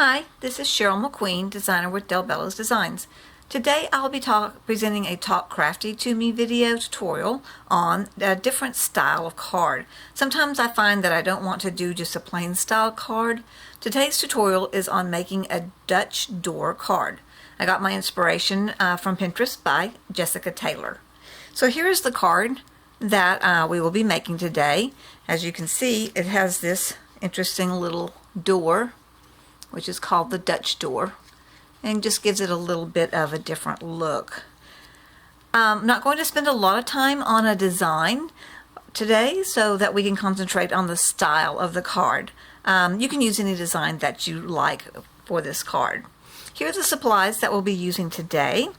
Hi, this is Cheryl McQueen, designer with Bello's Designs. Today I'll be presenting a Talk Crafty to Me video tutorial on a different style of card. Sometimes I find that I don't want to do just a plain style card. Today's tutorial is on making a Dutch door card. I got my inspiration from Pinterest by Jessica Taylor. So here is the card that we will be making today. As you can see, it has this interesting little door, which is called the Dutch door, and just gives it a little bit of a different look. I'm not going to spend a lot of time on a design today so that we can concentrate on the style of the card. You can use any design that you like for this card. Here are the supplies that we'll be using today.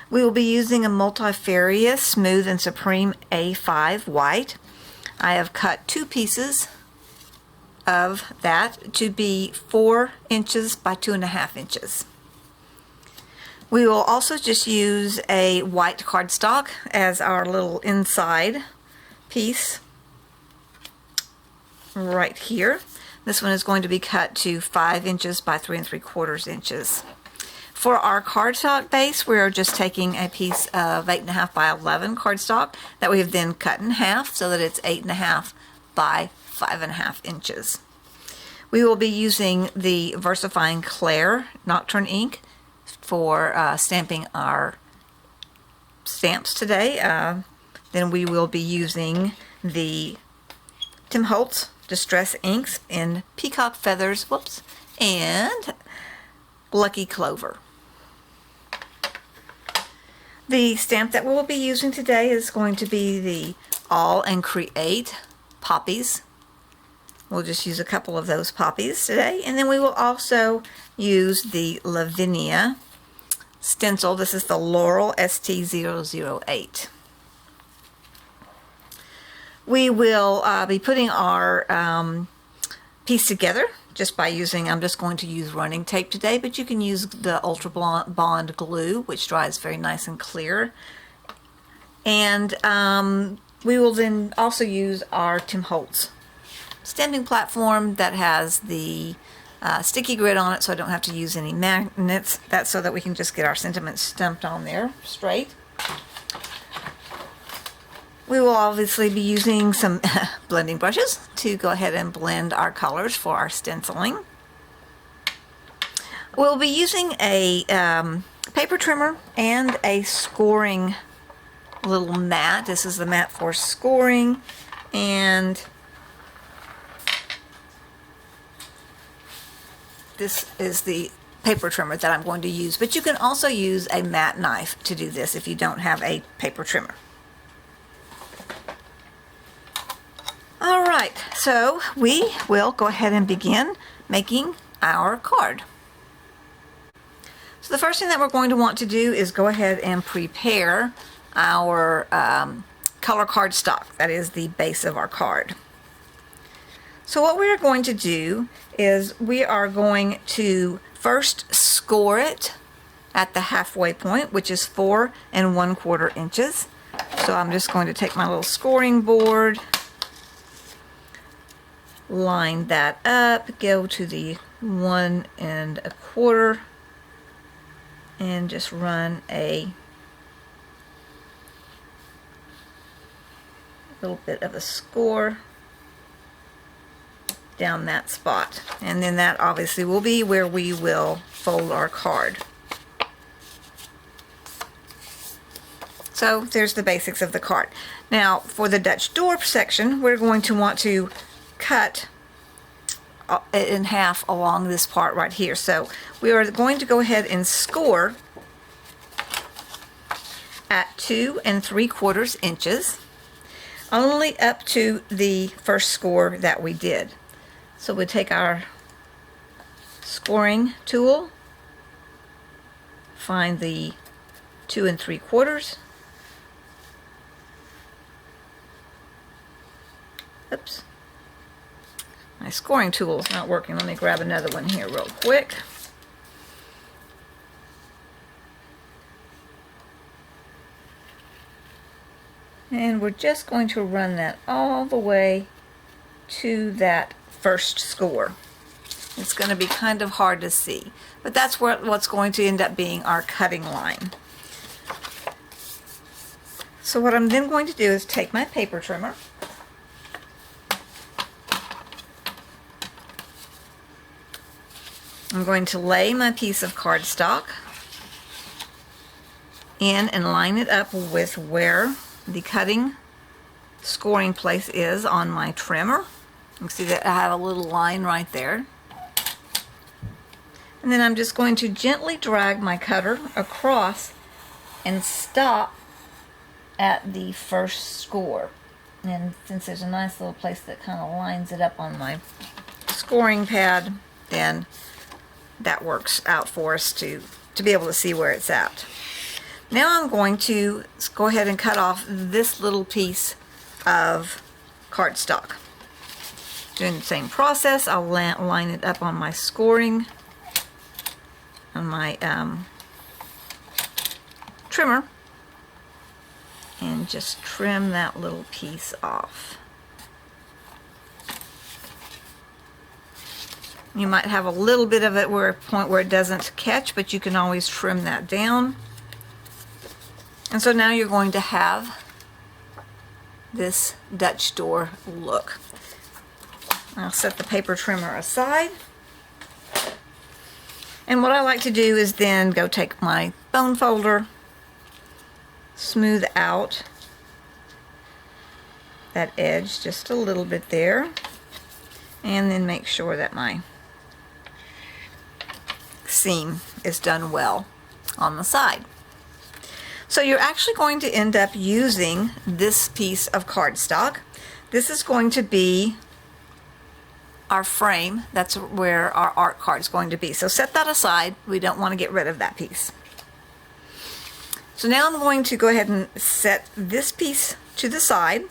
We will be using a multifarious Smooth and Supreme A5 white. I have cut 2 pieces of that to be 4 inches by 2.5 inches. We will also just use a white cardstock as our little inside piece right here. This one is going to be cut to 5 inches by 3 3/4 inches. For our cardstock base, we are just taking a piece of 8.5 by 11 cardstock that we have then cut in half so that it's 8.5 by 5.5 inches. We will be using the VersaFine Clair Nocturne ink for stamping our stamps today. Then we will be using the Tim Holtz Distress inks in Peacock Feathers, and Lucky Clover. The stamp that we will be using today is going to be the All and Create poppies. We'll just use a couple of those poppies today, and then we will also use the Lavinia stencil. This is the Laurel ST008. We will be putting our piece together just by using, I'm just going to use running tape today, but you can use the Ultra Bond glue, which dries very nice and clear. And we will then also use our Tim Holtz stamping platform that has the sticky grid on it, so I don't have to use any magnets. That's so that we can just get our sentiments stamped on there straight. We will obviously be using some blending brushes to go ahead and blend our colors for our stenciling. We'll be using a paper trimmer and a scoring little mat. This is the mat for scoring, and this is the paper trimmer that I'm going to use. But you can also use a mat knife to do this if you don't have a paper trimmer. Alright, so we will go ahead and begin making our card. So the first thing that we're going to want to do is go ahead and prepare our color cardstock. That is the base of our card. So what we're going to do is we are going to first score it at the halfway point, which is 4 1/4 inches. So I'm just going to take my little scoring board, line that up, go to the 1 1/4, and just run a little bit of a score down that spot, and then that obviously will be where we will fold our card. So there's the basics of the card. Now for the Dutch door section, we're going to want to cut it in half along this part right here. So we are going to go ahead and score at 2 3/4 inches, only up to the first score that we did. So we take our scoring tool, find the 2 3/4. Oops. My scoring tool is not working. Let me grab another one here real quick. And we're just going to run that all the way to that first score. It's going to be kind of hard to see, but that's what's going to end up being our cutting line. So what I'm then going to do is take my paper trimmer, I'm going to lay my piece of cardstock in and line it up with where the cutting scoring place is on my trimmer. You can see that I have a little line right there. And then I'm just going to gently drag my cutter across and stop at the first score. And since there's a nice little place that kind of lines it up on my scoring pad, then that works out for us to be able to see where it's at. Now I'm going to go ahead and cut off this little piece of cardstock. Doing the same process, I'll line it up on my scoring, on my trimmer, and just trim that little piece off. You might have a little bit of it where a point where it doesn't catch, but you can always trim that down. And so now you're going to have this Dutch door look. I'll set the paper trimmer aside. And what I like to do is then go take my bone folder, smooth out that edge just a little bit there, and then make sure that my seam is done well on the side. So you're actually going to end up using this piece of cardstock. This is going to be our frame. That's where our art card is going to be. So set that aside. We don't want to get rid of that piece. So now I'm going to go ahead and set this piece to the side,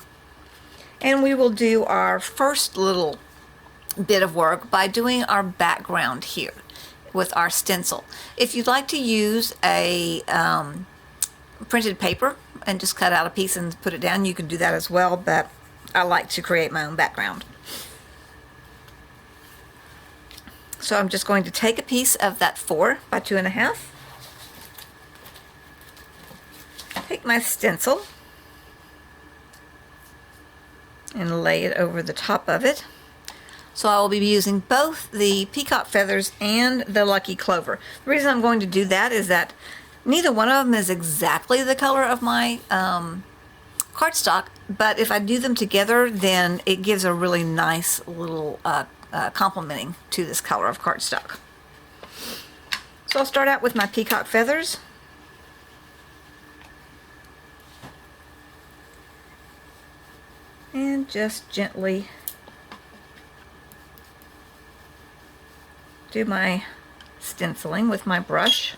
and we will do our first little bit of work by doing our background here with our stencil. If you'd like to use a printed paper and just cut out a piece and put it down, you can do that as well, but I like to create my own background. So I'm just going to take a piece of that 4 by 2.5, take my stencil and lay it over the top of it. So I will be using both the peacock feathers and the lucky clover. The reason I'm going to do that is that neither one of them is exactly the color of my cardstock, but if I do them together, then it gives a really nice little complementing to this color of cardstock. So I'll start out with my peacock feathers. And just gently do my stenciling with my brush.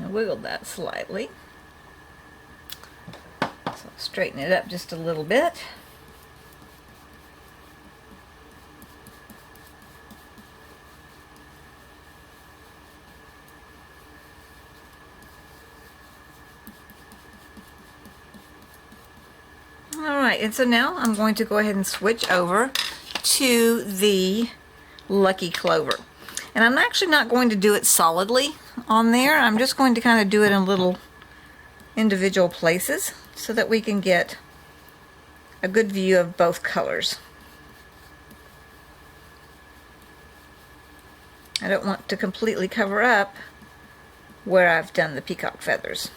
I wiggled that slightly. So straighten it up just a little bit. Alright, and so now I'm going to go ahead and switch over to the Lucky Clover. And I'm actually not going to do it solidly on there. I'm just going to kind of do it in little individual places so that we can get a good view of both colors. I don't want to completely cover up where I've done the peacock feathers.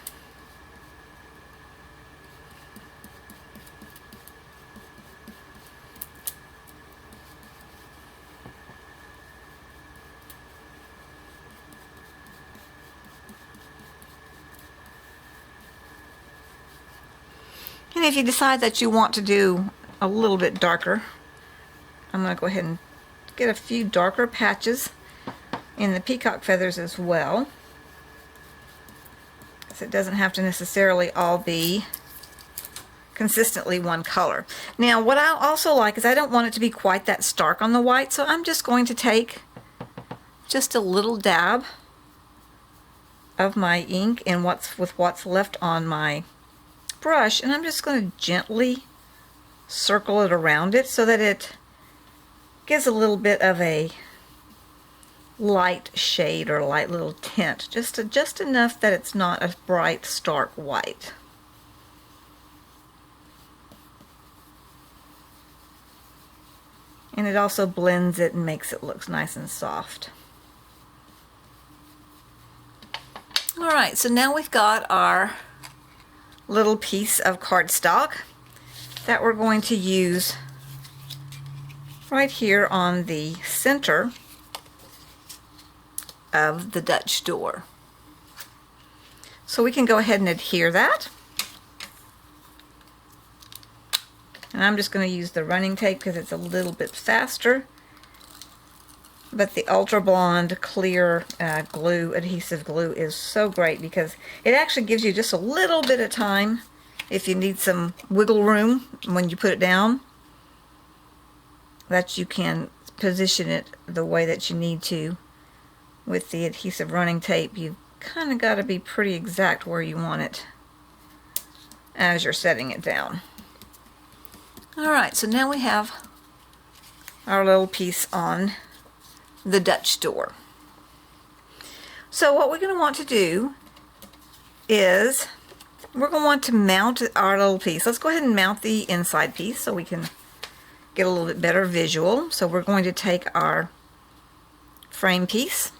And if you decide that you want to do a little bit darker, I'm going to go ahead and get a few darker patches in the peacock feathers as well. So it doesn't have to necessarily all be consistently one color. Now what I also like is I don't want it to be quite that stark on the white, so I'm just going to take just a little dab of my ink and what's left on my brush, and I'm just going to gently circle it around it so that it gives a little bit of a light shade or light little tint, just enough that it's not a bright stark white. And it also blends it and makes it look nice and soft. Alright, so now we've got our little piece of cardstock that we're going to use right here on the center of the Dutch door. So we can go ahead and adhere that. And I'm just going to use the running tape because it's a little bit faster. But the Ultra Blonde clear glue, adhesive glue, is so great because it actually gives you just a little bit of time if you need some wiggle room when you put it down, that you can position it the way that you need to. With the adhesive running tape, you've kind of got to be pretty exact where you want it as you're setting it down. Alright, so now we have our little piece on the Dutch door. So what we're going to want to do is we're going to want to mount our little piece. Let's go ahead and mount the inside piece so we can get a little bit better visual. So we're going to take our frame piece,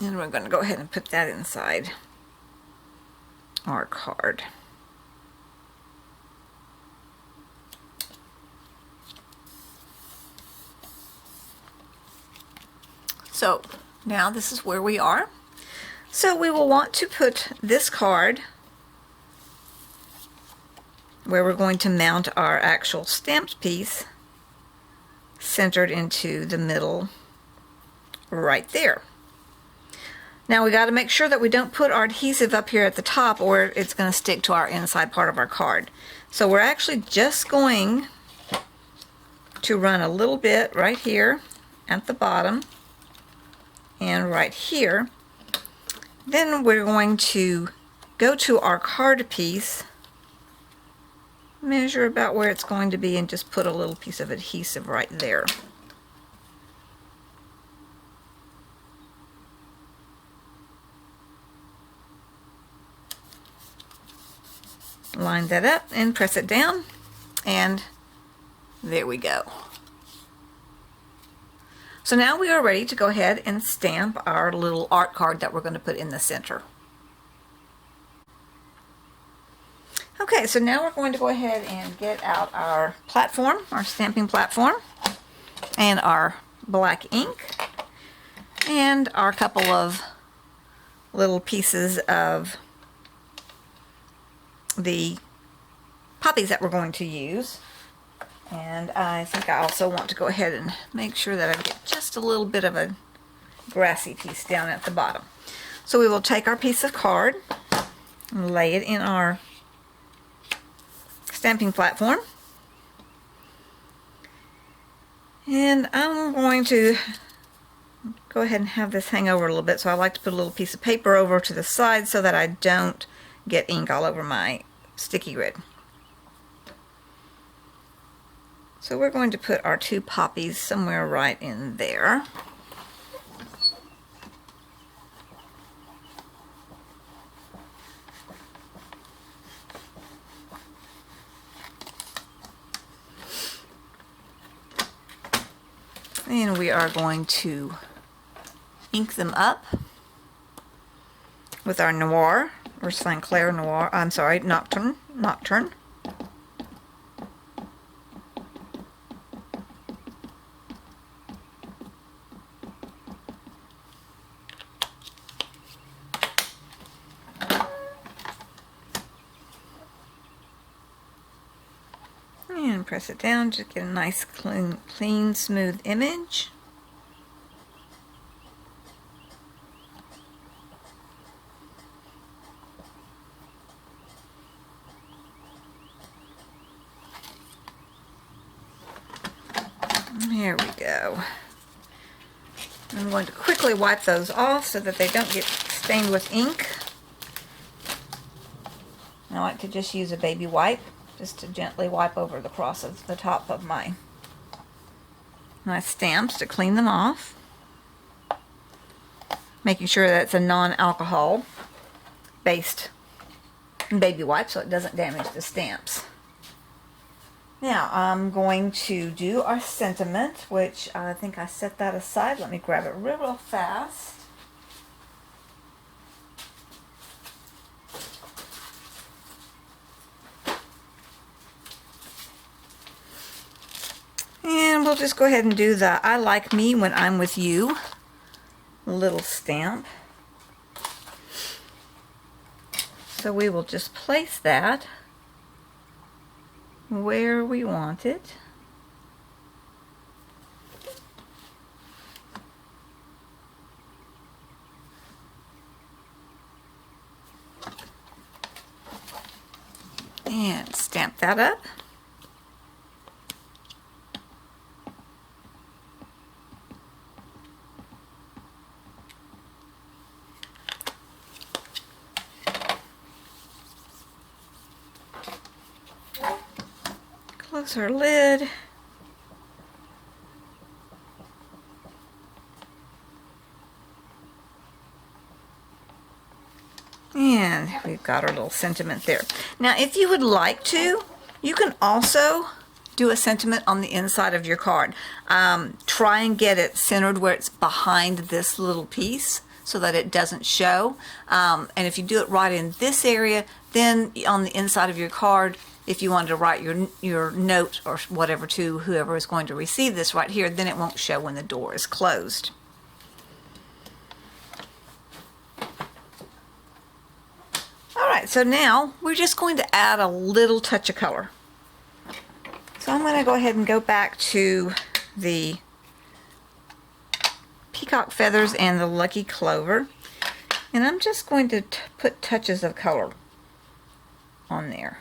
and we're going to go ahead and put that inside our card. So now this is where we are. So we will want to put this card where we're going to mount our actual stamped piece centered into the middle right there. Now we got to make sure that we don't put our adhesive up here at the top or it's going to stick to our inside part of our card. So we're actually just going to run a little bit right here at the bottom and right here. Then we're going to go to our card piece, measure about where it's going to be, and just put a little piece of adhesive right there. Line that up and press it down, and there we go. So now we are ready to go ahead and stamp our little art card that we're going to put in the center. Okay, so now we're going to go ahead and get out our platform, our stamping platform, and our black ink, and our couple of little pieces of the poppies that we're going to use. And I think I also want to go ahead and make sure that I get just a little bit of a grassy piece down at the bottom. So we will take our piece of card and lay it in our stamping platform. And I'm going to go ahead and have this hang over a little bit, so I like to put a little piece of paper over to the side so that I don't get ink all over my sticky grid. So we're going to put our two poppies somewhere right in there. And we are going to ink them up with our Noir, or St. Clair Noir, I'm sorry, Nocturne. And press it down to get a nice, clean, smooth image. Here we go. I'm going to quickly wipe those off so that they don't get stained with ink. I like to just use a baby wipe, just to gently wipe over the cross of the top of my stamps to clean them off. Making sure that it's a non-alcohol based baby wipe so it doesn't damage the stamps. Now I'm going to do our sentiment, which I think I set that aside. Let me grab it real fast. And we'll just go ahead and do the I like me when I'm with you little stamp. So we will just place that where we want it. And stamp that up. Close our lid. And we've got our little sentiment there. Now, if you would like to, you can also do a sentiment on the inside of your card. Try and get it centered where it's behind this little piece so that it doesn't show. And if you do it right in this area, then on the inside of your card, if you wanted to write your note or whatever to whoever is going to receive this right here, then it won't show when the door is closed. Alright, so now we're just going to add a little touch of color. So I'm going to go ahead and go back to the peacock feathers and the lucky clover, and I'm just going to put touches of color on there.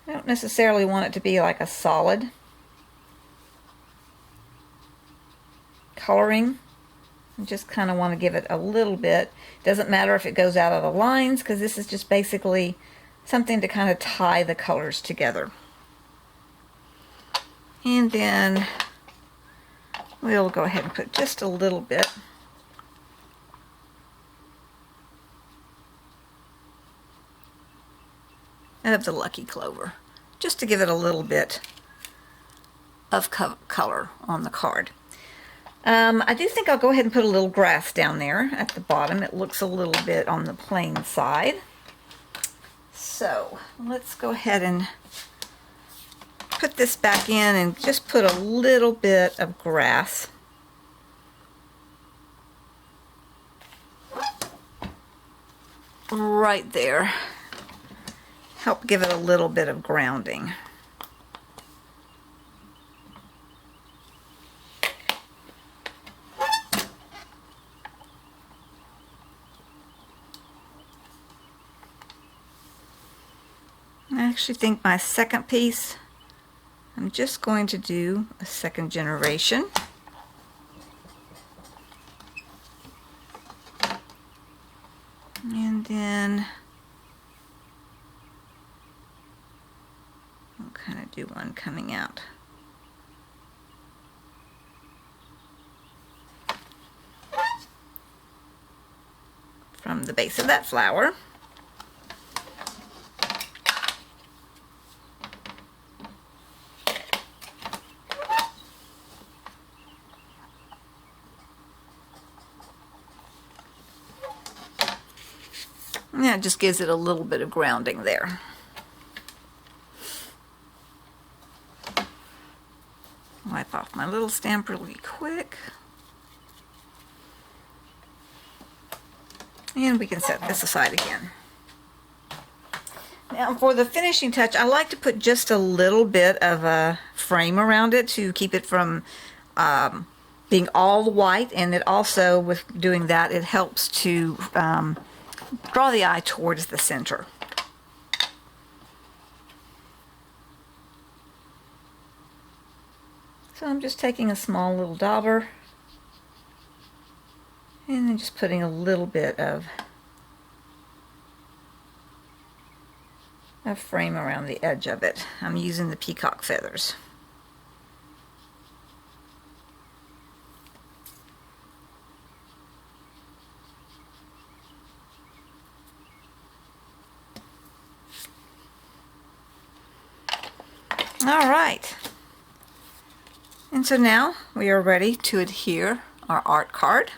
I don't necessarily want it to be like a solid coloring. I just kind of want to give it a little bit. Doesn't matter if it goes out of the lines, because this is just basically something to kind of tie the colors together. And then we'll go ahead and put just a little bit of the lucky clover, just to give it a little bit of color on the card. I do think I'll go ahead and put a little grass down there at the bottom. It looks a little bit on the plain side. So let's go ahead and put this back in and just put a little bit of grass. Right there. Help give it a little bit of grounding. I actually think my second piece I'm just going to do a second generation. And then I'll kind of do one coming out. From the base of that flower. And that just gives it a little bit of grounding there. Wipe off my little stamp really quick. And we can set this aside again. Now for the finishing touch, I like to put just a little bit of a frame around it to keep it from being all white, and it also, with doing that, it helps to draw the eye towards the center. So I'm just taking a small little dauber and then just putting a little bit of a frame around the edge of it. I'm using the peacock feathers. All right. And so now we are ready to adhere our art card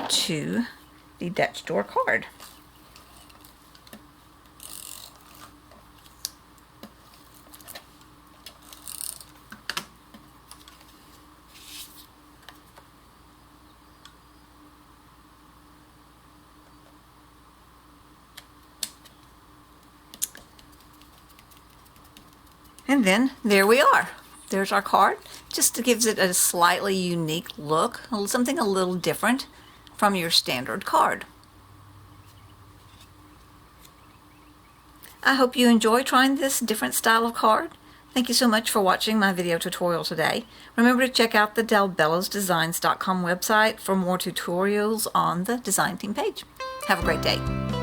to the Dutch door card. And then there we are. There's our card. Just gives it a slightly unique look, something a little different from your standard card. I hope you enjoy trying this different style of card. Thank you so much for watching my video tutorial today. Remember to check out the delbellosdesigns.com website for more tutorials on the design team page. Have a great day.